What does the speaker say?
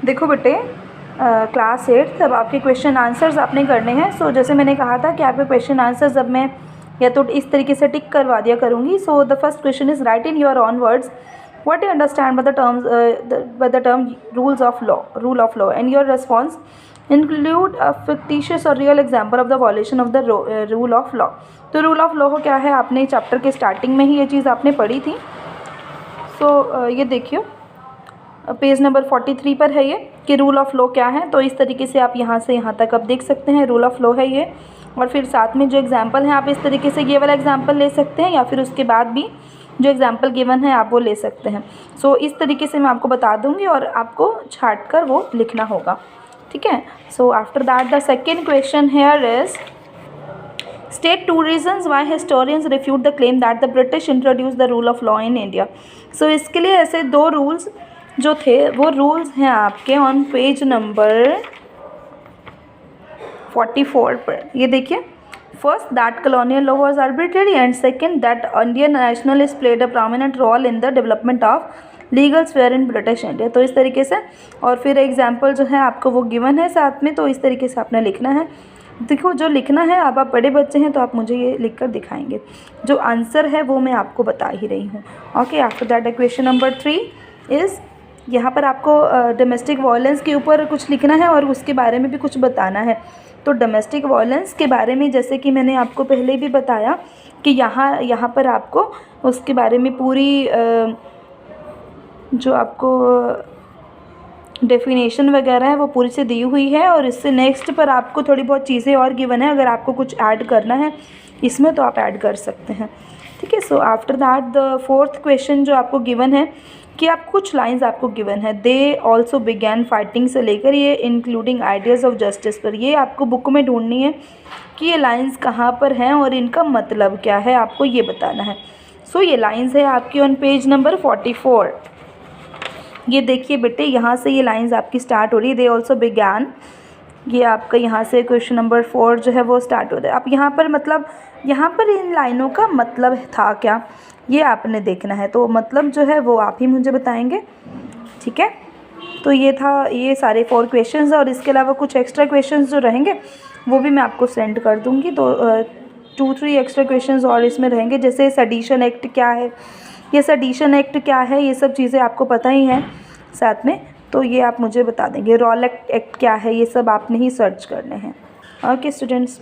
देखो बेटे, क्लास 8 अब आपके क्वेश्चन आंसर्स आपने करने हैं। सो जैसे मैंने कहा था कि आपके क्वेश्चन आंसर्स अब मैं या तो इस तरीके से टिक करवा दिया करूँगी। So the first question is write in your own words what you understand by the term rule of law and your response include a fictitious or real example of the evolution of the rule of law. तो rule of law क्या है, आपने chapter के starting में ही ये चीज़ आपने पढ़ी थी। सो ये देखिए पेज नंबर 43 पर है ये कि रूल ऑफ लॉ क्या है। तो इस तरीके से आप यहाँ से यहाँ तक आप देख सकते हैं रूल ऑफ लॉ है ये। और फिर साथ में जो एग्जाम्पल है आप इस तरीके से ये वाला एग्जाम्पल ले सकते हैं या फिर उसके बाद भी जो एग्जाम्पल गिवन है आप वो ले सकते हैं। सो इस तरीके से मैं आपको बता दूँगी और आपको छाट कर वो लिखना होगा, ठीक है। So after that the second question here is State 2 reasons why historians refute the claim that the British introduced the rule of law in India. So इसके लिए ऐसे 2 रूल्स जो थे वो रूल्स हैं आपके ऑन पेज नंबर 44 पर। ये देखिए, first that colonial law was arbitrary and second that Indian nationalists played a prominent role in the development of legal sphere in British India। तो इस तरीके से और फिर एग्जाम्पल जो है आपको वो गिवन है साथ में, तो इस तरीके से आपने लिखना है। देखो जो लिखना है, अब आप बड़े बच्चे हैं तो आप मुझे ये लिख कर दिखाएंगे, जो आंसर है वो मैं आपको बता ही रही हूँ। Okay, after that question number 3 is यहाँ पर आपको डोमेस्टिक वायलेंस के ऊपर कुछ लिखना है और उसके बारे में भी कुछ बताना है। तो डोमेस्टिक वायलेंस के बारे में जैसे कि मैंने आपको पहले भी बताया कि यहाँ पर आपको उसके बारे में पूरी जो आपको डेफिनेशन वगैरह है वो पूरी से दी हुई है। और इससे नेक्स्ट पर आपको थोड़ी बहुत चीज़ें और गिवन है, अगर आपको कुछ ऐड करना है इसमें तो आप ऐड कर सकते हैं, ठीक है। So after that the fourth question जो आपको गिवन है कि आप कुछ लाइंस आपको गिवन है, दे ऑल्सो बिगैन फाइटिंग से लेकर ये इंक्लूडिंग आइडियाज़ ऑफ जस्टिस पर। ये आपको बुक में ढूंढनी है कि ये लाइंस कहाँ पर हैं और इनका मतलब क्या है, आपको ये बताना है। सो ये लाइंस है आपकी ऑन पेज नंबर 44। ये देखिए बेटे, यहाँ से ये लाइंस आपकी स्टार्ट हो रही है, दे ऑल्सो बिगैन। ये आपका यहाँ से क्वेश्चन नंबर 4 जो है वो स्टार्ट हो रहा है। आप यहाँ पर मतलब यहाँ पर इन लाइनों का मतलब था क्या, ये आपने देखना है। तो मतलब जो है वो आप ही मुझे बताएंगे, ठीक है। तो ये था, ये सारे 4 क्वेश्चंस और इसके अलावा कुछ एक्स्ट्रा क्वेश्चंस जो रहेंगे वो भी मैं आपको सेंड कर दूँगी। तो 2-3 एक्स्ट्रा क्वेश्चंस और इसमें रहेंगे, जैसे सेडिशन एक्ट क्या है, ये सेडिशन एक्ट क्या है, ये सब चीज़ें आपको पता ही हैं साथ में, तो ये आप मुझे बता देंगे। रॉलेट एक्ट क्या है, ये सब आपने ही सर्च करने हैं। Okay students.